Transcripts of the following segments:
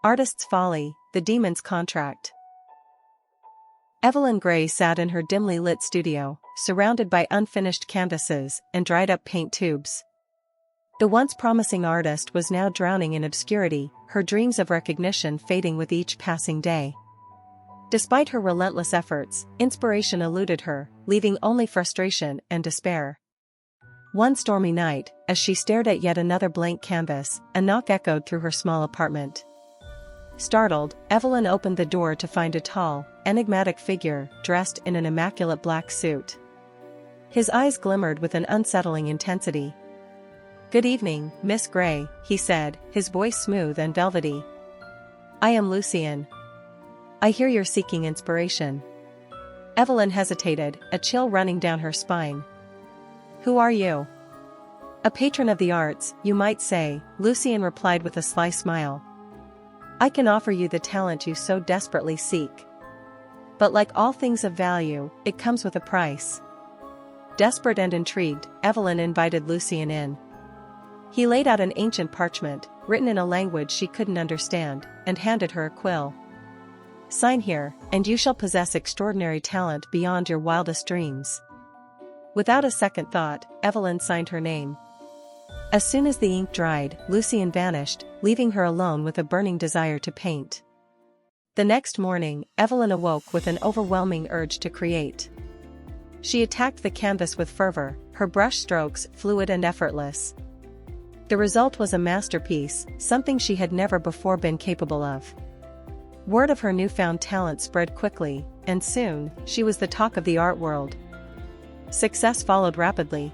Artist's Folly, The Demon's Contract. Evelyn Gray sat in her dimly lit studio, surrounded by unfinished canvases and dried-up paint tubes. The once promising artist was now drowning in obscurity, her dreams of recognition fading with each passing day. Despite her relentless efforts, inspiration eluded her, leaving only frustration and despair. One stormy night, as she stared at yet another blank canvas, a knock echoed through her small apartment. Startled, Evelyn opened the door to find a tall, enigmatic figure, dressed in an immaculate black suit. His eyes glimmered with an unsettling intensity. "Good evening, Miss Gray," he said, his voice smooth and velvety. "I am Lucien. I hear you're seeking inspiration." Evelyn hesitated, a chill running down her spine. "Who are you?" "A patron of the arts, you might say," Lucien replied with a sly smile. "I can offer you the talent you so desperately seek. But like all things of value, it comes with a price." Desperate and intrigued, Evelyn invited Lucien in. He laid out an ancient parchment, written in a language she couldn't understand, and handed her a quill. "Sign here, and you shall possess extraordinary talent beyond your wildest dreams." Without a second thought, Evelyn signed her name. As soon as the ink dried, Lucien vanished, leaving her alone with a burning desire to paint. The next morning, Evelyn awoke with an overwhelming urge to create. She attacked the canvas with fervor, her brush strokes fluid and effortless. The result was a masterpiece, something she had never before been capable of. Word of her newfound talent spread quickly, and soon, she was the talk of the art world. Success followed rapidly.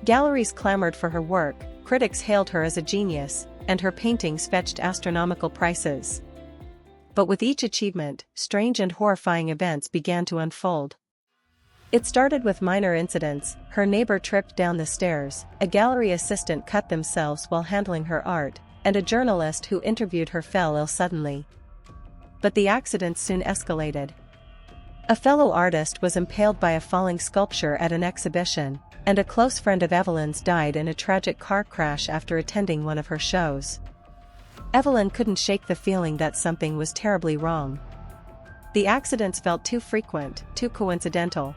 Galleries clamored for her work, critics hailed her as a genius, and her paintings fetched astronomical prices. But with each achievement, strange and horrifying events began to unfold. It started with minor incidents: her neighbor tripped down the stairs, a gallery assistant cut themselves while handling her art, and a journalist who interviewed her fell ill suddenly. But the accidents soon escalated. A fellow artist was impaled by a falling sculpture at an exhibition, and a close friend of Evelyn's died in a tragic car crash after attending one of her shows. Evelyn couldn't shake the feeling that something was terribly wrong. The accidents felt too frequent, too coincidental.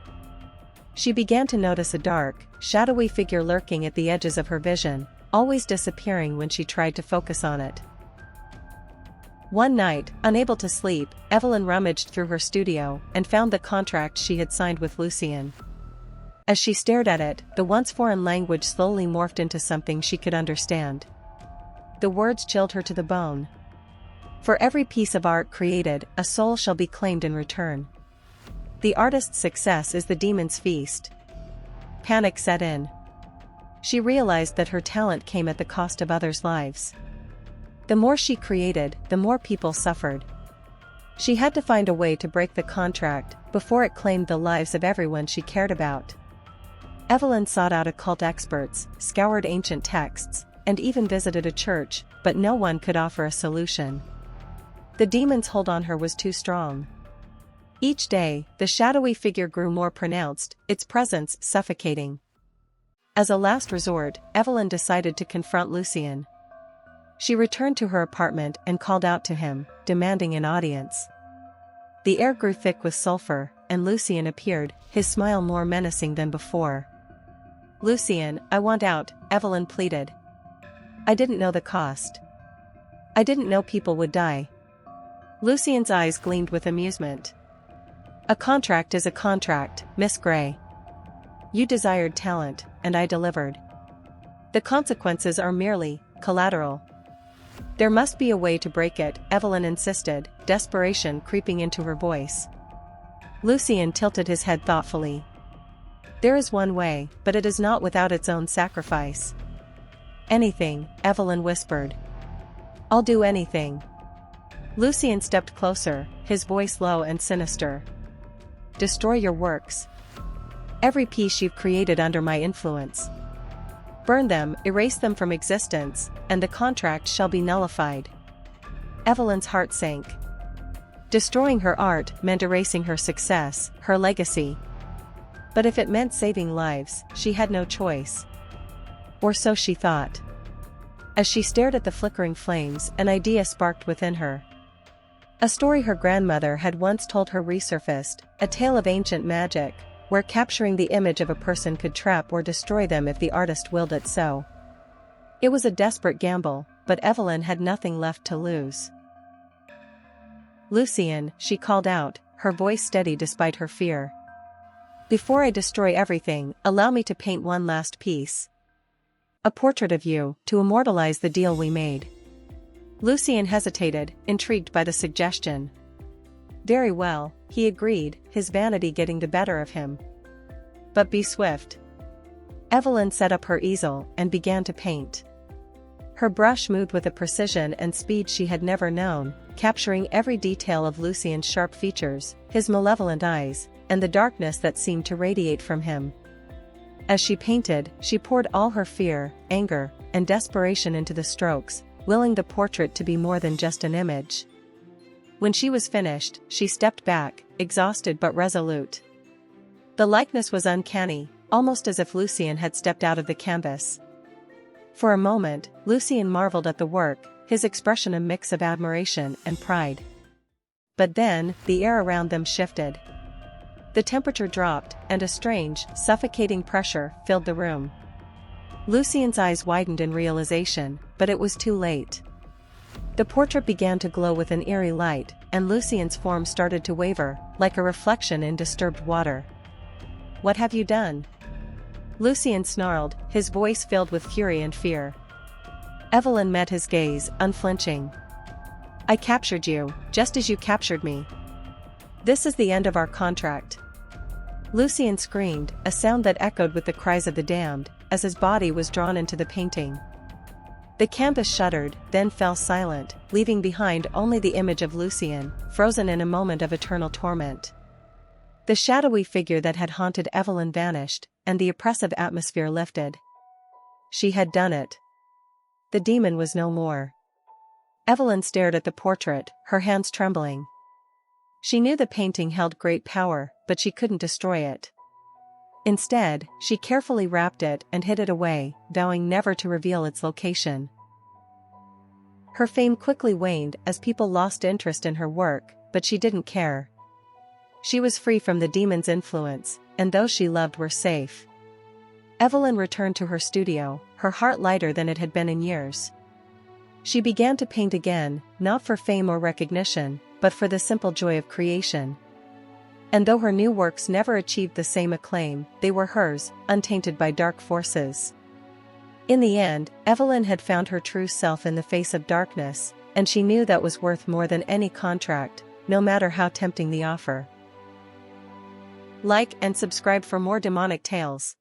She began to notice a dark, shadowy figure lurking at the edges of her vision, always disappearing when she tried to focus on it. One night, unable to sleep, Evelyn rummaged through her studio and found the contract she had signed with Lucien. As she stared at it, the once foreign language slowly morphed into something she could understand. The words chilled her to the bone. "For every piece of art created, a soul shall be claimed in return. The artist's success is the demon's feast." Panic set in. She realized that her talent came at the cost of others' lives. The more she created, the more people suffered. She had to find a way to break the contract before it claimed the lives of everyone she cared about. Evelyn sought out occult experts, scoured ancient texts, and even visited a church, but no one could offer a solution. The demon's hold on her was too strong. Each day, the shadowy figure grew more pronounced, its presence suffocating. As a last resort, Evelyn decided to confront Lucien. She returned to her apartment and called out to him, demanding an audience. The air grew thick with sulfur, and Lucien appeared, his smile more menacing than before. "Lucien, I want out," Evelyn pleaded. "I didn't know the cost. I didn't know people would die." Lucien's eyes gleamed with amusement. "A contract is a contract, Miss Gray. You desired talent, and I delivered. The consequences are merely collateral." "There must be a way to break it," Evelyn insisted, desperation creeping into her voice. Lucien tilted his head thoughtfully. "There is one way, but it is not without its own sacrifice." "Anything," Evelyn whispered. "I'll do anything." Lucien stepped closer, his voice low and sinister. "Destroy your works. Every piece you've created under my influence. Burn them, erase them from existence, and the contract shall be nullified." Evelyn's heart sank. Destroying her art meant erasing her success, her legacy. But if it meant saving lives, she had no choice. Or so she thought. As she stared at the flickering flames, an idea sparked within her. A story her grandmother had once told her resurfaced, a tale of ancient magic, where capturing the image of a person could trap or destroy them if the artist willed it so. It was a desperate gamble, but Evelyn had nothing left to lose. "Lucien," she called out, her voice steady despite her fear. "Before I destroy everything, allow me to paint one last piece. A portrait of you, to immortalize the deal we made." Lucien hesitated, intrigued by the suggestion. "Very well," he agreed, his vanity getting the better of him. "But be swift." Evelyn set up her easel and began to paint. Her brush moved with a precision and speed she had never known, capturing every detail of Lucien's sharp features, his malevolent eyes, and the darkness that seemed to radiate from him. As she painted, she poured all her fear, anger, and desperation into the strokes, willing the portrait to be more than just an image. When she was finished, she stepped back, exhausted but resolute. The likeness was uncanny, almost as if Lucien had stepped out of the canvas. For a moment, Lucien marveled at the work, his expression a mix of admiration and pride. But then, the air around them shifted. The temperature dropped, and a strange, suffocating pressure filled the room. Lucien's eyes widened in realization, but it was too late. The portrait began to glow with an eerie light, and Lucien's form started to waver, like a reflection in disturbed water. "What have you done?" Lucien snarled, his voice filled with fury and fear. Evelyn met his gaze, unflinching. "I captured you, just as you captured me. This is the end of our contract." Lucien screamed, a sound that echoed with the cries of the damned, as his body was drawn into the painting. The canvas shuddered, then fell silent, leaving behind only the image of Lucien, frozen in a moment of eternal torment. The shadowy figure that had haunted Evelyn vanished, and the oppressive atmosphere lifted. She had done it. The demon was no more. Evelyn stared at the portrait, her hands trembling. She knew the painting held great power, but she couldn't destroy it. Instead, she carefully wrapped it and hid it away, vowing never to reveal its location. Her fame quickly waned as people lost interest in her work, but she didn't care. She was free from the demon's influence, and those she loved were safe. Evelyn returned to her studio, her heart lighter than it had been in years. She began to paint again, not for fame or recognition, but for the simple joy of creation. And though her new works never achieved the same acclaim, they were hers, untainted by dark forces. In the end, Evelyn had found her true self in the face of darkness, and she knew that was worth more than any contract, no matter how tempting the offer. Like and subscribe for more demonic tales.